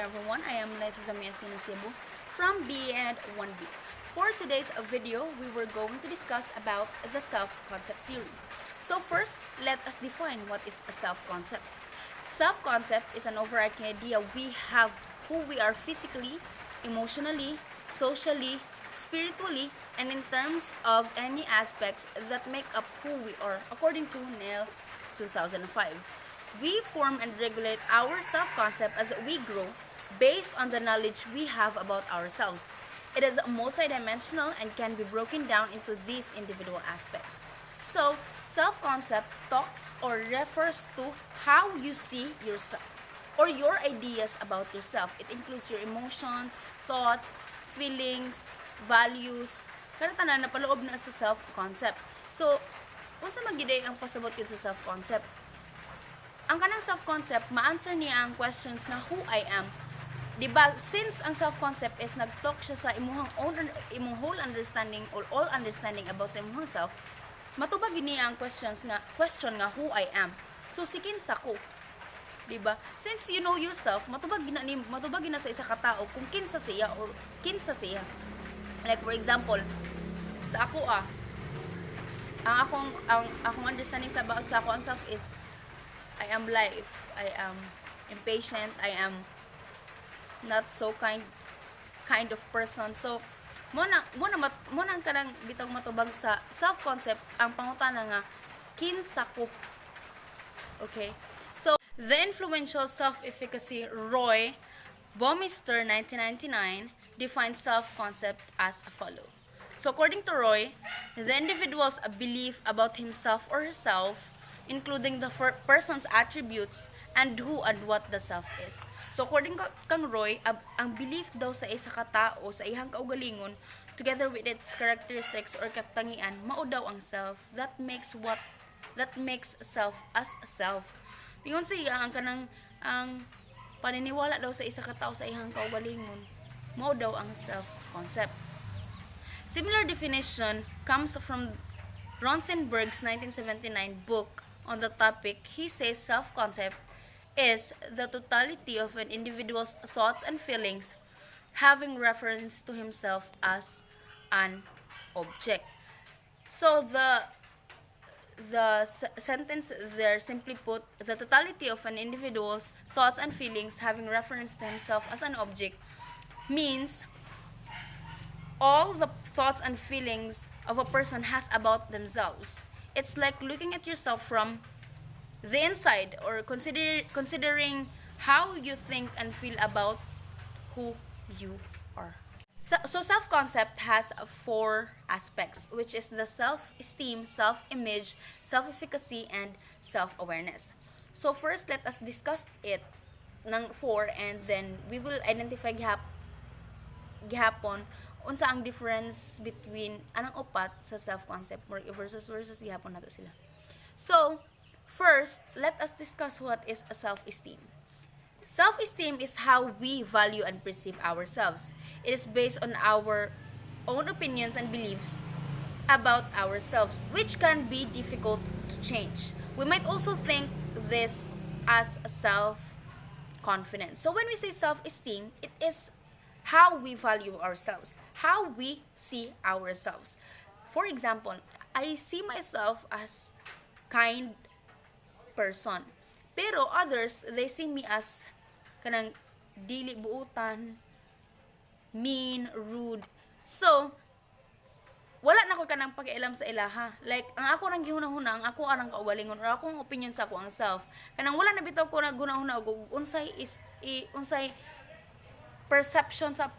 everyone, I am Latifah Miasina Cebu from B and 1B. For today's video, we were going to discuss about the self-concept theory. So first, let us define what is a self-concept. Self-concept is an overarching idea we have who we are physically, emotionally, socially, spiritually, and in terms of any aspects that make up who we are, according to Neil 2005. We form and regulate our self-concept as we grow based on the knowledge we have about ourselves. It is multidimensional and can be broken down into these individual aspects. So, self-concept talks or refers to how you see yourself or your ideas about yourself. It includes your emotions, thoughts, feelings, values, kada tanan na paloob na sa self-concept. So, unsa magiday ang pasabot yun sa self-concept? Ang kanang self-concept, ma-answer niya ang questions na who I am. Diba, since ang self-concept is nag-talk siya sa imong whole understanding or all understanding about sa imong self, matubag niya ang question nga who I am. So sikin sa ko. Diba? Since you know yourself, matubag gina sa isa ka tao kung kinsa siya or kinsa siya. Like for example, sa ako ang akong understanding sa about sa ako ang self is I am life, I am impatient, I am not so kind of person. So mo nang kanang bitong matubag sa self-concept ang pangutana nga kinsa ko. Okay? So the influential self-efficacy Roy Baumeister 1999 defines self-concept as follows. So according to Roy, the individual's belief about himself or herself, including the person's attributes and who and what the self is. So according kang Roy, ang belief daw sa isa ka tao sa ihang kaugalingon together with its characteristics or katangian mao daw ang self that makes self as a self. Ingon siya ang kanang ang paniniwala daw sa isa ka tao sa ihang kaugalingon mao daw ang self concept. Similar definition comes from Ronsenberg's 1979 book on the topic. He says self-concept is the totality of an individual's thoughts and feelings having reference to himself as an object. So the sentence there simply put, the totality of an individual's thoughts and feelings having reference to himself as an object means all the thoughts and feelings of a person has about themselves. It's like looking at yourself from the inside or considering how you think and feel about who you are. So self-concept has four aspects, which is the self-esteem, self-image, self-efficacy, and self-awareness. So first, let us discuss it ng four, and then we will identify gihapon unsa ang difference between anang upat sa self-concept versus gihapon nato sila. So, first, let us discuss what is a self-esteem. Self-esteem is how we value and perceive ourselves. It is based on our own opinions and beliefs about ourselves, which can be difficult to change. We might also think this as a self-confidence. So when we say self-esteem, it is how we value ourselves, how we see ourselves. For example, I see myself as kind person. Pero others, they see me as kanang dili buutan, mean, rude. So, wala na ko kanang pakialam sa ilaha. Like, ang ako nang gihunahuna, ang ako arang kaugalingon or akong opinion sa ako ang self. Kanang wala na bitaw ko naghunahuna og unsay perception sa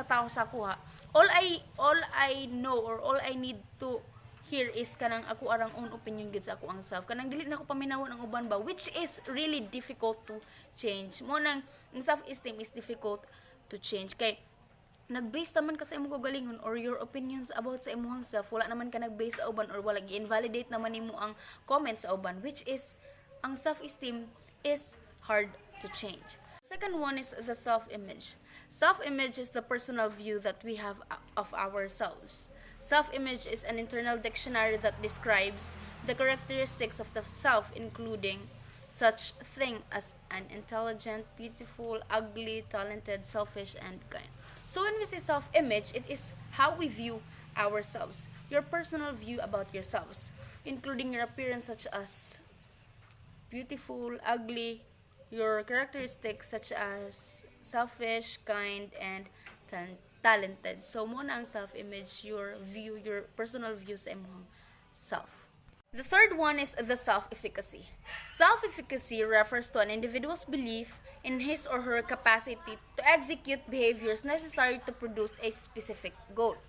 tao sa kuha. All I know or all I need to hear is kanang ako arang own opinion gid sa ako ang self. Kanang dili na ko paminawon ang uban ba, which is really difficult to change. Mo nang ang self-esteem is difficult to change kay nag-base naman ka sa imong kaugalingon or your opinions about sa imong self. Wala naman ka nag-base sa uban or wala gi-invalidate naman nimo ang comments sa uban, which is ang self-esteem is hard to change. Second one is the self-image. Self-image is the personal view that we have of ourselves. Self-image is an internal dictionary that describes the characteristics of the self, including such thing as an intelligent, beautiful, ugly, talented, selfish, and kind. So when we say self-image, it is how we view ourselves, your personal view about yourselves, including your appearance such as beautiful, ugly, your characteristics such as selfish, kind, and talented. So mo na ang self-image, your view, your personal views sa imong self. The third one is the self-efficacy. Self-efficacy refers to an individual's belief in his or her capacity to execute behaviors necessary to produce a specific goal.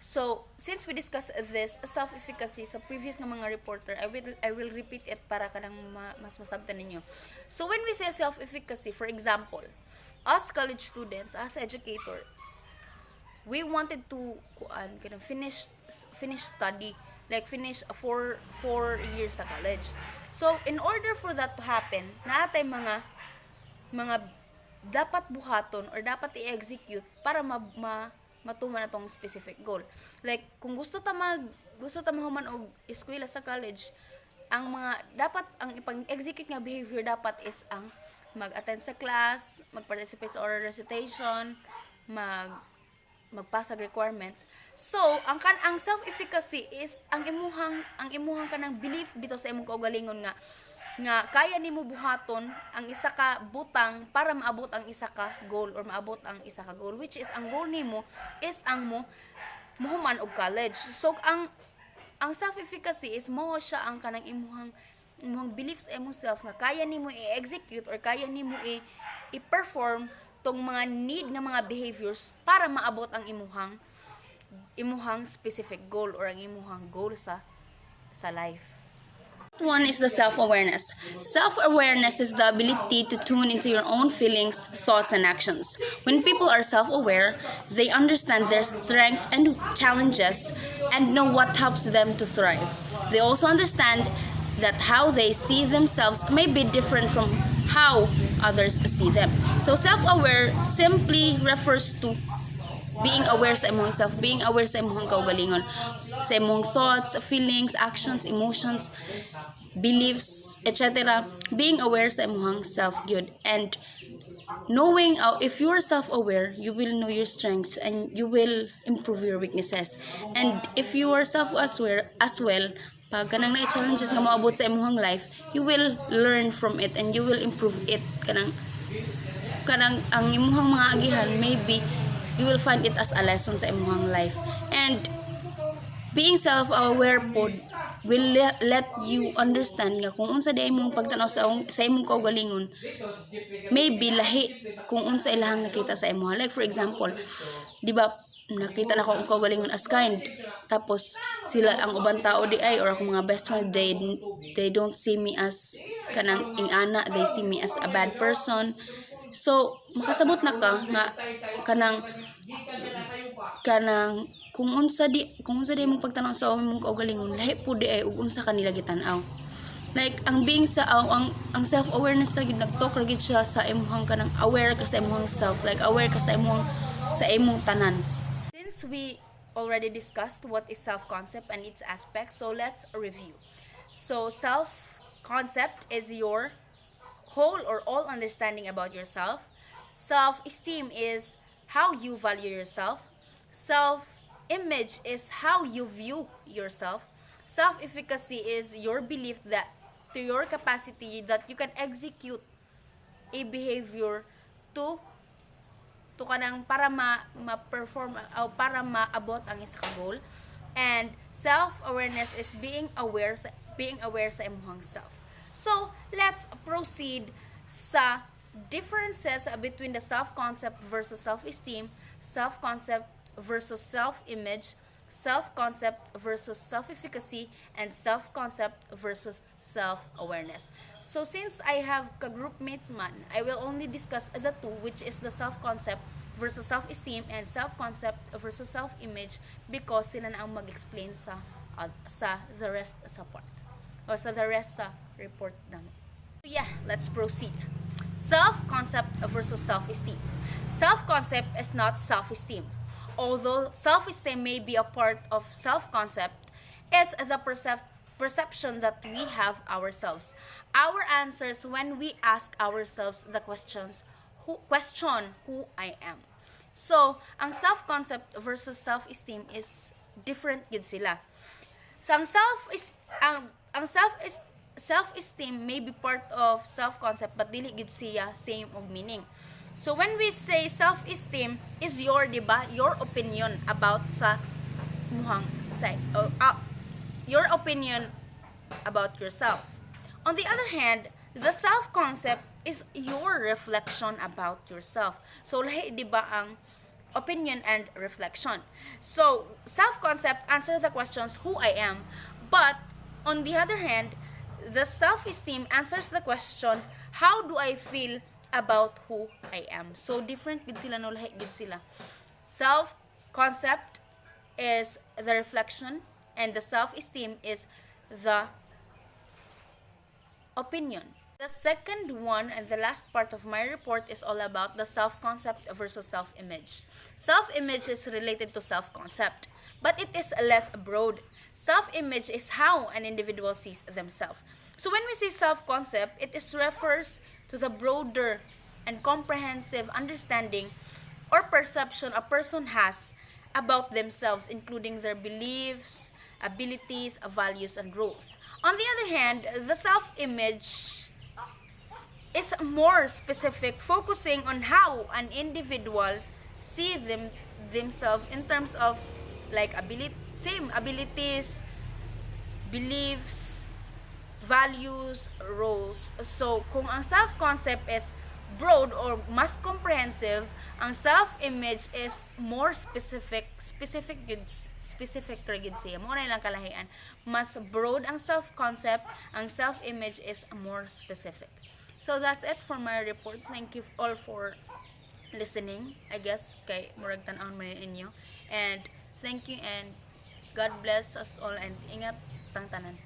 So, since we discussed this self-efficacy sa previous ng mga reporter, I will repeat it para kanang mas masabtan ninyo. So, when we say self-efficacy, for example, us college students, as educators, we wanted to finish study, like finish 4 years sa college. So, in order for that to happen, naatay mga dapat buhaton or dapat i-execute para matuman na tong specific goal. Like, kung gusto ta mahuman og eskwela sa college, ang ipang-execute nga behavior dapat is ang mag-attend sa class, mag-participate sa oral recitation, magpasa requirements. So, ang self-efficacy is ang imuhang kanang belief bitaw sa imong kaugalingon nga kaya nimo buhaton ang isa ka butang para maabot ang isa ka goal or maabot ang isa ka goal, which is ang goal nimo is ang mohuman og college. So ang self-efficacy is mo siya ang kanang imuhang beliefs sa imong self nga kaya nimo i-execute or kaya nimo i-perform tong mga need nga mga behaviors para maabot ang imuhang specific goal or ang imuhang goal sa life. One is the self-awareness. Self-awareness is the ability to tune into your own feelings, thoughts, and actions. When people are self-aware, they understand their strengths and challenges and know what helps them to thrive. They also understand that how they see themselves may be different from how others see them. So self-aware simply refers to being aware sa imong self, being aware sa imong kaugalingon, sa imong thoughts, feelings, actions, emotions, beliefs, etc. Being aware sa imong self-good, and knowing if you are self-aware, you will know your strengths and you will improve your weaknesses. And if you are self-aware as well, pag kanang na challenges nga maabot sa imong life, you will learn from it and you will improve it. Kanang ang imong mga agihan, maybe you will find it as a lesson sa imong life. And being self-aware pod will let you understand nga kung unsa di imong pagtanaw sa imong kaugalingon, maybe lahi kung unsa ilahang nakita sa imo. Like for example, di ba nakita na ko ang kaugalingon as kind, tapos sila ang ubang tao di ay or ako mga best friend, they don't see me as kanang ingana, they see me as a bad person. So makasabot na ka nga kanang kung unsa di mong pagtanaw sa imong kaugalingon, lahi po di ay ug unsa kanila gitanaw. Like ang being ang self-awareness ta gid nagtalk ra gid siya sa imong kanang aware ka sa imong self, like aware ka sa imong tanan. Since we already discussed what is self-concept and its aspects, so let's review. So self-concept is your whole or all understanding about yourself. Self-esteem is how you value yourself. Self-image is how you view yourself. Self-efficacy is your belief that to your capacity that you can execute a behavior to kanang para ma-perform o para maabot ang isa ka goal. And self-awareness is being aware sa imong self. So, let's proceed sa differences between the self-concept versus self-esteem, self-concept versus self-image, self-concept versus self-efficacy, and self-concept versus self-awareness. So since I have ka-group mates man, I will only discuss the two, which is the self-concept versus self-esteem and self-concept versus self-image, because sila na ang mag-explain sa the rest sa part o sa the rest sa report namin. So yeah, let's proceed. Self-concept versus self-esteem. Self-concept is not self-esteem. Although self-esteem may be a part of self-concept, is the perception that we have ourselves. Our answers when we ask ourselves the question who I am. So, ang self-concept versus self-esteem is different yun sila. So, self-esteem may be part of self-concept but dili gid siya same og meaning. So, when we say self-esteem is your, di ba, your opinion about sa muhang say, your opinion about yourself. On the other hand, the self-concept is your reflection about yourself. So, lahi, di ba, ang opinion and reflection. So, self-concept answer the questions who I am, but on the other hand, the self-esteem answers the question how do I feel about who I am. So, different gid sila, no, lahi gid sila. Self-concept is the reflection and the self-esteem is the opinion. The second one and the last part of my report is all about the self-concept versus self-image. Self-image is related to self-concept, but it is less broad. Self-image is how an individual sees themselves. So when we say self-concept, it refers to the broader and comprehensive understanding or perception a person has about themselves, including their beliefs, abilities, values, and roles. On the other hand, the self-image is more specific, focusing on how an individual see themselves in terms of like abilities, beliefs, values, roles. So, kung ang self-concept is broad or mas comprehensive, ang self-image is more specific ra gyud siya. Mo na lang kalahian. Mas broad ang self-concept, ang self-image is more specific. So that's it for my report. Thank you all for listening. I guess kay murag tan-aon man ninyo. And thank you and God bless us all and ingat tang tanan.